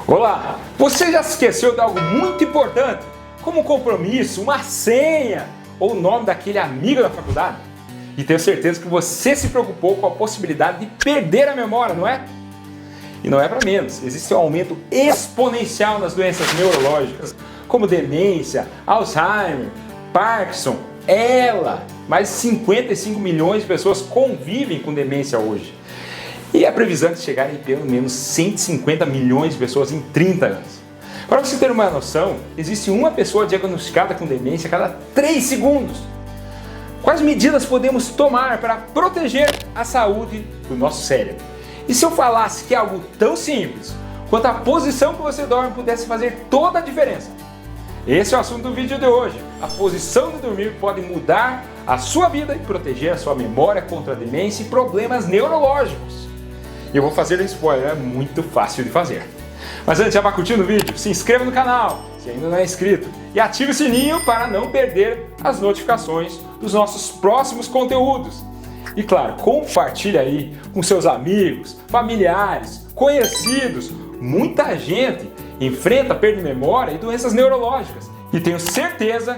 Olá! Você já se esqueceu de algo muito importante, como um compromisso, uma senha ou o nome daquele amigo da faculdade? E tenho certeza que você se preocupou com a possibilidade de perder a memória, não é? E não é para menos, existe um aumento exponencial nas doenças neurológicas, como demência, Alzheimer, Parkinson, mais de 55 milhões de pessoas convivem com demência hoje. E a previsão é de chegar em pelo menos 150 milhões de pessoas em 30 anos. Para você ter uma noção, existe uma pessoa diagnosticada com demência a cada 3 segundos. Quais medidas podemos tomar para proteger a saúde do nosso cérebro? E se eu falasse que algo tão simples quanto a posição que você dorme pudesse fazer toda a diferença? Esse é o assunto do vídeo de hoje. A posição de dormir pode mudar a sua vida e proteger a sua memória contra a demência e problemas neurológicos. E eu vou fazer um spoiler, é muito fácil de fazer. Mas antes, já vai curtindo o vídeo? Se inscreva no canal, se ainda não é inscrito, e ative o sininho para não perder as notificações dos nossos próximos conteúdos. E claro, compartilhe aí com seus amigos, familiares, conhecidos. Muita gente enfrenta perda de memória e doenças neurológicas. E tenho certeza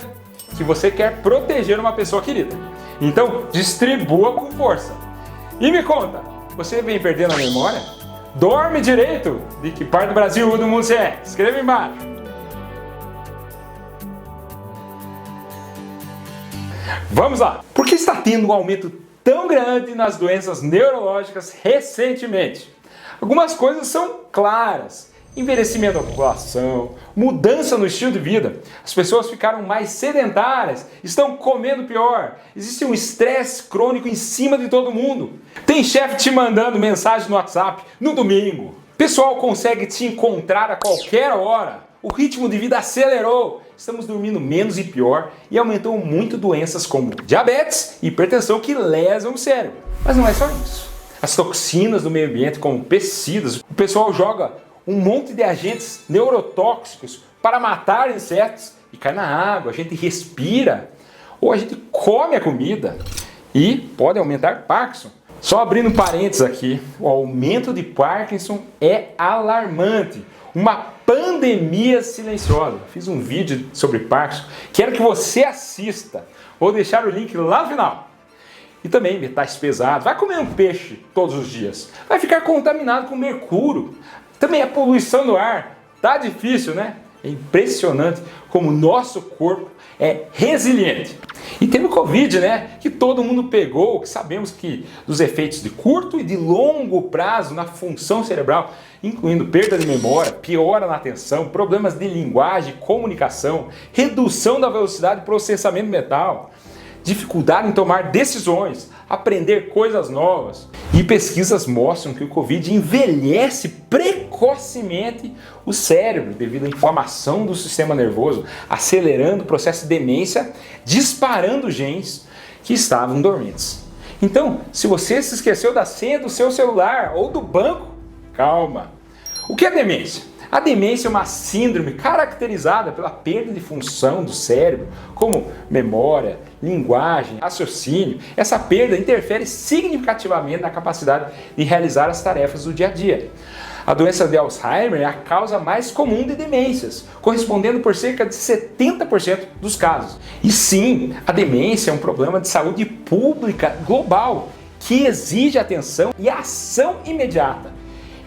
que você quer proteger uma pessoa querida. Então, distribua com força. E me conta, você vem perdendo a memória? Dorme direito? De que parte do Brasil ou do mundo você é? Escreva embaixo. Vamos lá! Por que está tendo um aumento tão grande nas doenças neurológicas recentemente? Algumas coisas são claras. Envelhecimento da população, mudança no estilo de vida, as pessoas ficaram mais sedentárias, estão comendo pior, existe um estresse crônico em cima de todo mundo. Tem chefe te mandando mensagem no WhatsApp no domingo. O pessoal consegue te encontrar a qualquer hora. O ritmo de vida acelerou, estamos dormindo menos e pior e aumentou muito doenças como diabetes e hipertensão que lesam o cérebro. Mas não é só isso. As toxinas do meio ambiente, como pesticidas, o pessoal joga um monte de agentes neurotóxicos para matar insetos e cai na água, a gente respira ou a gente come a comida e pode aumentar Parkinson. Só abrindo parênteses aqui, o aumento de Parkinson é alarmante, uma pandemia silenciosa. Fiz um vídeo sobre Parkinson, quero que você assista, vou deixar o link lá no final. E também metais pesados, vai comer um peixe todos os dias, vai ficar contaminado com mercúrio. Também a poluição do ar, tá difícil, né? É impressionante como o nosso corpo é resiliente. E teve o Covid, né? Que todo mundo pegou, que sabemos que dos efeitos de curto e de longo prazo na função cerebral, incluindo perda de memória, piora na atenção, problemas de linguagem, comunicação, redução da velocidade de processamento mental, dificuldade em tomar decisões, aprender coisas novas. E pesquisas mostram que o Covid envelhece precocemente o cérebro devido à inflamação do sistema nervoso, acelerando o processo de demência, disparando genes que estavam dormentes. Então, se você se esqueceu da senha do seu celular ou do banco, calma. O que é demência? A demência é uma síndrome caracterizada pela perda de função do cérebro, como memória, linguagem, raciocínio. Essa perda interfere significativamente na capacidade de realizar as tarefas do dia a dia. A doença de Alzheimer é a causa mais comum de demências, correspondendo por cerca de 70% dos casos. E sim, a demência é um problema de saúde pública global, que exige atenção e ação imediata.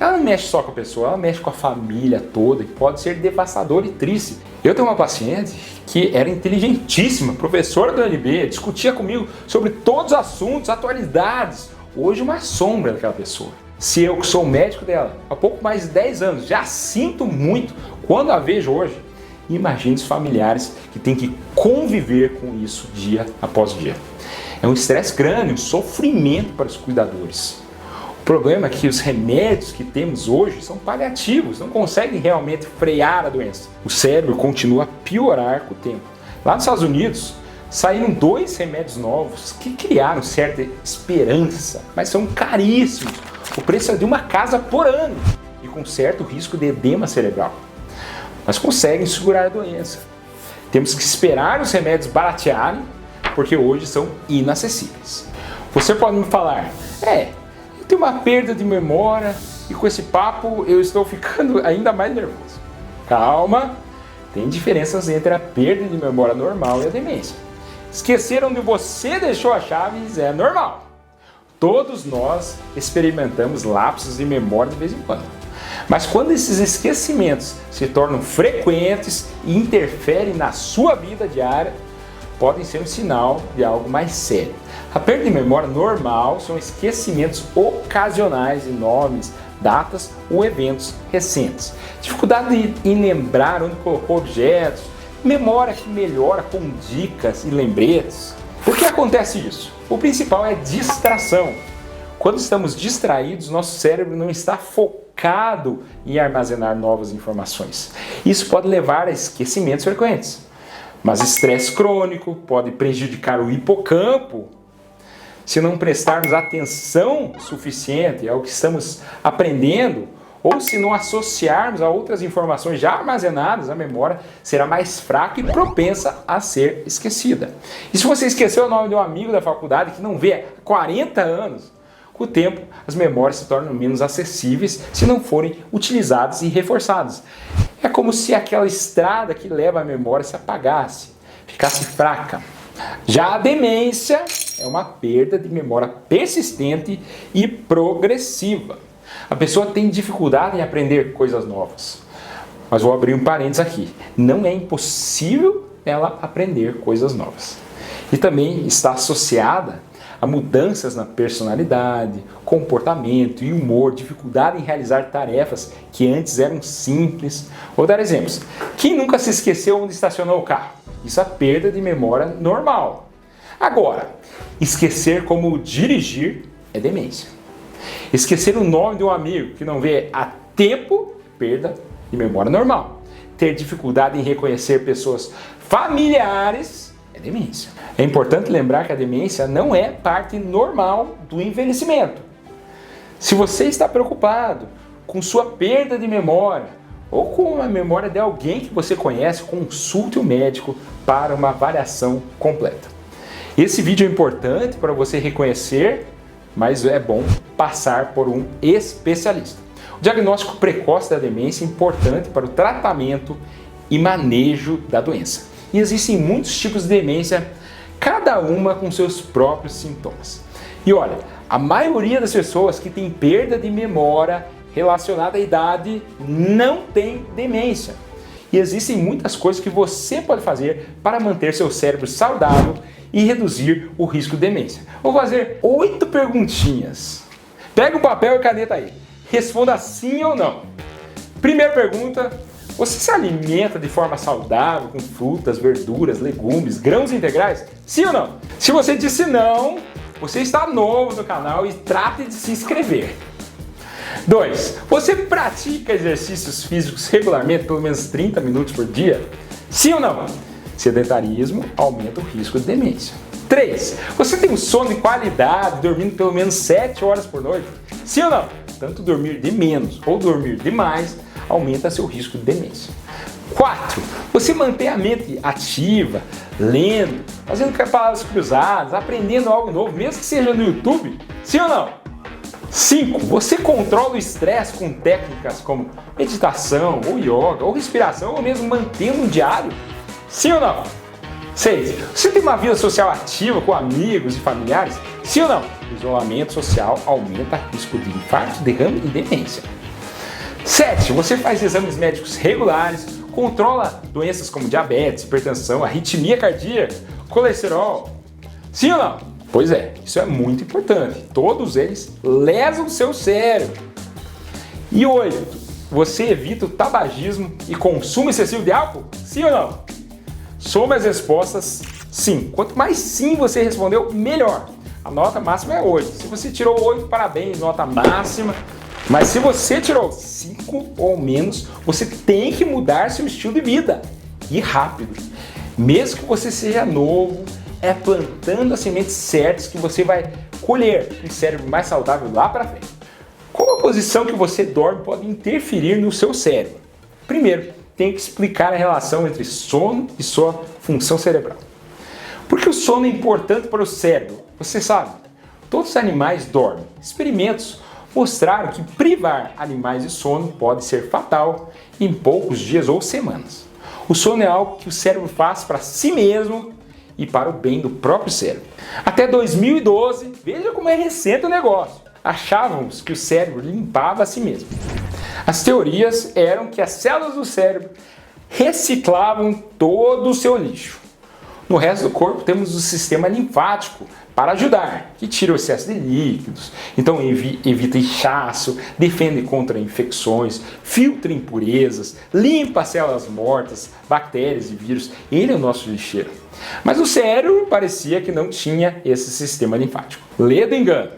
Ela não mexe só com a pessoa, ela mexe com a família toda e pode ser devastador e triste. Eu tenho uma paciente que era inteligentíssima, professora do UNB, discutia comigo sobre todos os assuntos, atualidades. Hoje uma sombra daquela pessoa. Se eu, que sou médico dela há pouco mais de 10 anos, já sinto muito quando a vejo hoje, imagine os familiares que têm que conviver com isso dia após dia. É um estresse grande, um sofrimento para os cuidadores. O problema é que os remédios que temos hoje são paliativos, não conseguem realmente frear a doença. O cérebro continua a piorar com o tempo. Lá nos Estados Unidos, saíram 2 remédios novos que criaram certa esperança, mas são caríssimos. O preço é de uma casa por ano e com certo risco de edema cerebral. Mas conseguem segurar a doença. Temos que esperar os remédios baratearem, porque hoje são inacessíveis. Você pode me falar, tem uma perda de memória e com esse papo eu estou ficando ainda mais nervoso. Calma, tem diferenças entre a perda de memória normal e a demência. Esquecer onde você deixou as chaves é normal. Todos nós experimentamos lapsos de memória de vez em quando. Mas quando esses esquecimentos se tornam frequentes e interferem na sua vida diária, podem ser um sinal de algo mais sério. A perda de memória normal são esquecimentos ocasionais de nomes, datas ou eventos recentes. Dificuldade em lembrar onde colocou objetos, memória que melhora com dicas e lembretes. Por que acontece isso? O principal é distração. Quando estamos distraídos, nosso cérebro não está focado em armazenar novas informações. Isso pode levar a esquecimentos frequentes. Mas estresse crônico pode prejudicar o hipocampo se não prestarmos atenção suficiente ao que estamos aprendendo ou se não associarmos a outras informações já armazenadas, a memória será mais fraca e propensa a ser esquecida. E se você esqueceu o nome de um amigo da faculdade que não vê há 40 anos, com o tempo as memórias se tornam menos acessíveis se não forem utilizadas e reforçadas. É como se aquela estrada que leva a memória se apagasse, ficasse fraca. Já a demência é uma perda de memória persistente e progressiva. A pessoa tem dificuldade em aprender coisas novas. Mas vou abrir um parênteses aqui. Não é impossível ela aprender coisas novas. E também está associada a mudanças na personalidade, comportamento e humor, dificuldade em realizar tarefas que antes eram simples. Vou dar exemplos. Quem nunca se esqueceu onde estacionou o carro? Isso é perda de memória normal. Agora, esquecer como dirigir é demência. Esquecer o nome de um amigo que não vê há tempo, perda de memória normal. Ter dificuldade em reconhecer pessoas familiares é demência. É importante lembrar que a demência não é parte normal do envelhecimento. Se você está preocupado com sua perda de memória ou com a memória de alguém que você conhece, consulte o médico para uma avaliação completa. Esse vídeo é importante para você reconhecer, mas é bom passar por um especialista. O diagnóstico precoce da demência é importante para o tratamento e manejo da doença. E existem muitos tipos de demência, cada uma com seus próprios sintomas. E olha, a maioria das pessoas que tem perda de memória relacionada à idade não tem demência. E existem muitas coisas que você pode fazer para manter seu cérebro saudável e reduzir o risco de demência. Vou fazer 8 perguntinhas. Pega um papel e caneta aí. Responda sim ou não. Primeira pergunta: você se alimenta de forma saudável com frutas, verduras, legumes, grãos integrais? Sim ou não? Se você disse não, você está novo no canal e trate de se inscrever. 2. Você pratica exercícios físicos regularmente, pelo menos 30 minutos por dia? Sim ou não? Sedentarismo aumenta o risco de demência. 3. Você tem um sono de qualidade, dormindo pelo menos 7 horas por noite? Sim ou não? Tanto dormir de menos ou dormir demais aumenta seu risco de demência. 4. Você mantém a mente ativa, lendo, fazendo palavras cruzadas, aprendendo algo novo, mesmo que seja no YouTube? Sim ou não? 5. Você controla o estresse com técnicas como meditação, ou yoga, ou respiração, ou mesmo mantendo um diário? Sim ou não? 6. Você tem uma vida social ativa com amigos e familiares? Sim ou não? O isolamento social aumenta o risco de infarto, derrame e demência. 7. Você faz exames médicos regulares, controla doenças como diabetes, hipertensão, arritmia cardíaca, colesterol? Sim ou não? Pois é, isso é muito importante. Todos eles lesam o seu cérebro. E 8. Você evita o tabagismo e consumo excessivo de álcool? Sim ou não? Soma as respostas sim. Quanto mais sim você respondeu, melhor. A nota máxima é 8. Se você tirou 8, parabéns, nota máxima. Mas se você tirou 5 ou menos, você tem que mudar seu estilo de vida. E rápido. Mesmo que você seja novo, é plantando as sementes certas que você vai colher um cérebro mais saudável lá para frente. Como a posição que você dorme pode interferir no seu cérebro? Primeiro, tem que explicar a relação entre sono e sua função cerebral. Porque o sono é importante para o cérebro? Você sabe, todos os animais dormem. Experimentos mostraram que privar animais de sono pode ser fatal em poucos dias ou semanas. O sono é algo que o cérebro faz para si mesmo e para o bem do próprio cérebro. Até 2012, veja como é recente o negócio, achávamos que o cérebro limpava a si mesmo. As teorias eram que as células do cérebro reciclavam todo o seu lixo. No resto do corpo temos o sistema linfático para ajudar, que tira o excesso de líquidos, então evita inchaço, defende contra infecções, filtra impurezas, limpa as células mortas, bactérias e vírus. Ele é o nosso lixeiro. Mas o cérebro parecia que não tinha esse sistema linfático. Lê do engano.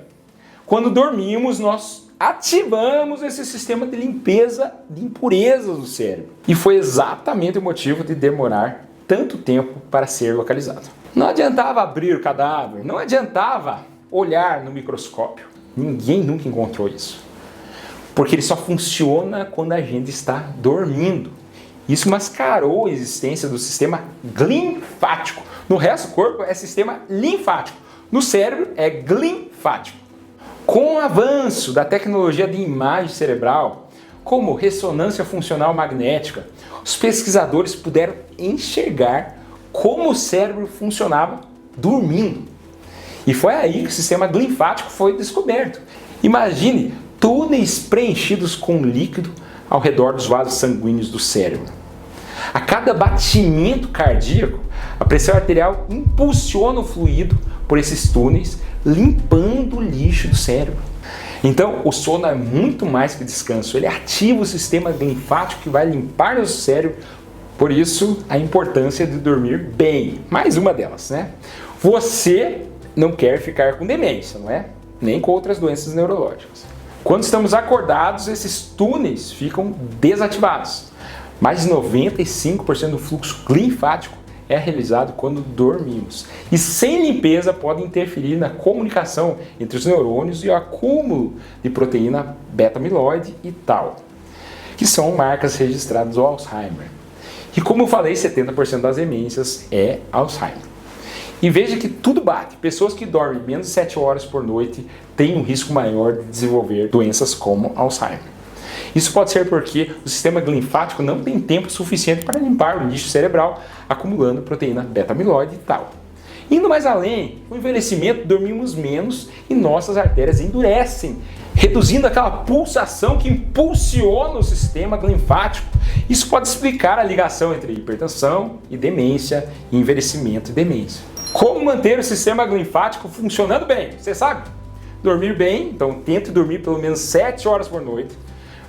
Quando dormimos, nós ativamos esse sistema de limpeza de impurezas do cérebro. E foi exatamente o motivo de demorar tanto tempo para ser localizado. Não adiantava abrir o cadáver, não adiantava olhar no microscópio. Ninguém nunca encontrou isso. Porque ele só funciona quando a gente está dormindo. Isso mascarou a existência do sistema linfático. No resto do corpo é sistema linfático. No cérebro é glinfático. Com o avanço da tecnologia de imagem cerebral, como ressonância funcional magnética, os pesquisadores puderam enxergar como o cérebro funcionava dormindo. E foi aí que o sistema glinfático foi descoberto. Imagine túneis preenchidos com líquido ao redor dos vasos sanguíneos do cérebro. A cada batimento cardíaco, a pressão arterial impulsiona o fluido por esses túneis, limpando o lixo do cérebro. Então, o sono é muito mais que descanso. Ele ativa o sistema linfático que vai limpar o cérebro. Por isso, a importância de dormir bem. Mais uma delas, né? Você não quer ficar com demência, não é? Nem com outras doenças neurológicas. Quando estamos acordados, esses túneis ficam desativados. Mais de 95% do fluxo linfático é realizado quando dormimos. E sem limpeza pode interferir na comunicação entre os neurônios e o acúmulo de proteína beta-amiloide e tal, que são marcas registradas do Alzheimer. E como eu falei, 70% das demências é Alzheimer. E veja que tudo bate. Pessoas que dormem menos de 7 horas por noite têm um risco maior de desenvolver doenças como Alzheimer. Isso pode ser porque o sistema linfático não tem tempo suficiente para limpar o lixo cerebral, acumulando proteína beta-amiloide e tal. Indo mais além, com o envelhecimento dormimos menos e nossas artérias endurecem, reduzindo aquela pulsação que impulsiona o sistema linfático. Isso pode explicar a ligação entre hipertensão e demência, e envelhecimento e demência. Como manter o sistema linfático funcionando bem? Você sabe? Dormir bem, então tente dormir pelo menos 7 horas por noite.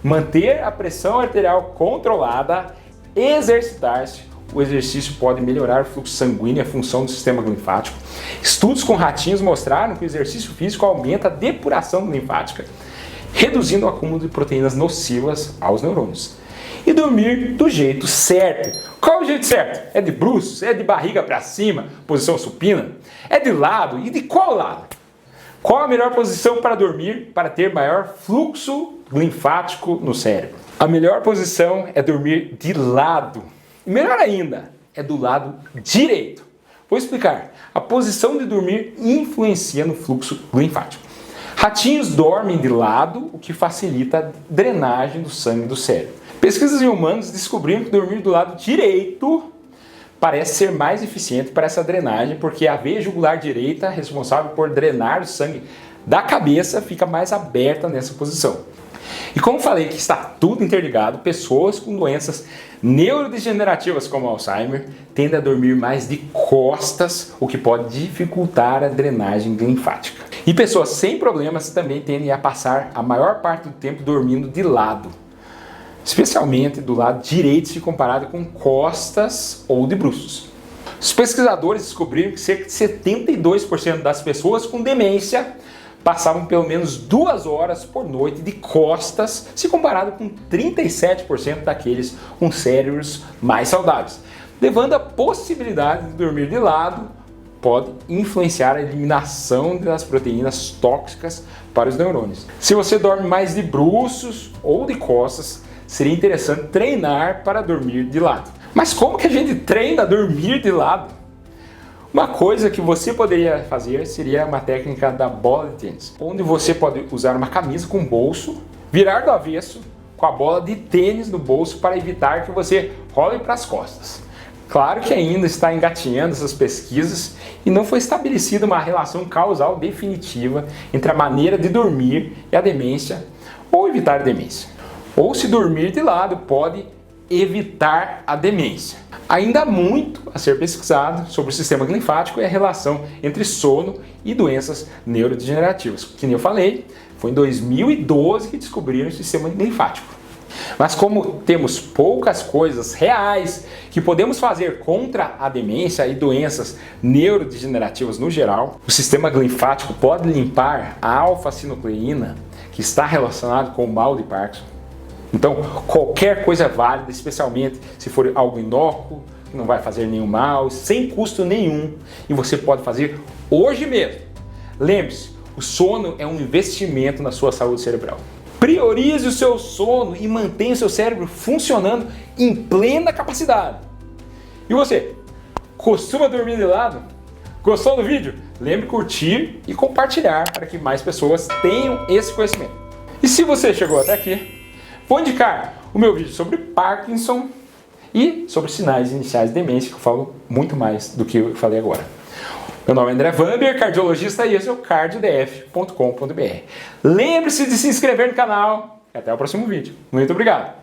Manter a pressão arterial controlada, exercitar-se. O exercício pode melhorar o fluxo sanguíneo e a função do sistema linfático. Estudos com ratinhos mostraram que o exercício físico aumenta a depuração linfática, reduzindo o acúmulo de proteínas nocivas aos neurônios. E dormir do jeito certo. Qual é o jeito certo? É de bruços? É de barriga para cima? Posição supina? É de lado? E de qual lado? Qual a melhor posição para dormir para ter maior fluxo linfático no cérebro? A melhor posição é dormir de lado. E melhor ainda, é do lado direito. Vou explicar. A posição de dormir influencia no fluxo linfático. Ratinhos dormem de lado, o que facilita a drenagem do sangue do cérebro. Pesquisas em humanos descobriram que dormir do lado direito parece ser mais eficiente para essa drenagem, porque a veia jugular direita, responsável por drenar o sangue da cabeça, fica mais aberta nessa posição. E como falei que está tudo interligado, pessoas com doenças neurodegenerativas como Alzheimer tendem a dormir mais de costas, o que pode dificultar a drenagem linfática. E pessoas sem problemas também tendem a passar a maior parte do tempo dormindo de lado, especialmente do lado direito se comparado com costas ou de bruços. Os pesquisadores descobriram que cerca de 72% das pessoas com demência passavam pelo menos 2 horas por noite de costas, se comparado com 37% daqueles com cérebros mais saudáveis, levando a possibilidade de dormir de lado pode influenciar a eliminação das proteínas tóxicas para os neurônios. Se você dorme mais de bruços ou de costas, seria interessante treinar para dormir de lado. Mas como que a gente treina a dormir de lado? Uma coisa que você poderia fazer seria uma técnica da bola de tênis, onde você pode usar uma camisa com bolso, virar do avesso, com a bola de tênis no bolso para evitar que você role para as costas. Claro que ainda está engatinhando essas pesquisas e não foi estabelecida uma relação causal definitiva entre a maneira de dormir e a demência ou evitar a demência. Ou se dormir de lado pode evitar a demência. Ainda há muito a ser pesquisado sobre o sistema linfático e a relação entre sono e doenças neurodegenerativas. Como eu falei, foi em 2012 que descobriram o sistema linfático. Mas como temos poucas coisas reais que podemos fazer contra a demência e doenças neurodegenerativas no geral, o sistema linfático pode limpar a alfa-sinucleína, que está relacionado com o mal de Parkinson. Então, qualquer coisa é válida, especialmente se for algo inócuo, que não vai fazer nenhum mal, sem custo nenhum, e você pode fazer hoje mesmo. Lembre-se, o sono é um investimento na sua saúde cerebral. Priorize o seu sono e mantenha o seu cérebro funcionando em plena capacidade. E você, costuma dormir de lado? Gostou do vídeo? Lembre de curtir e compartilhar para que mais pessoas tenham esse conhecimento. E se você chegou até aqui, vou indicar o meu vídeo sobre Parkinson e sobre sinais iniciais de demência, que eu falo muito mais do que eu falei agora. Meu nome é André Vamber, cardiologista, e esse é o cardiodf.com.br. Lembre-se de se inscrever no canal e até o próximo vídeo. Muito obrigado!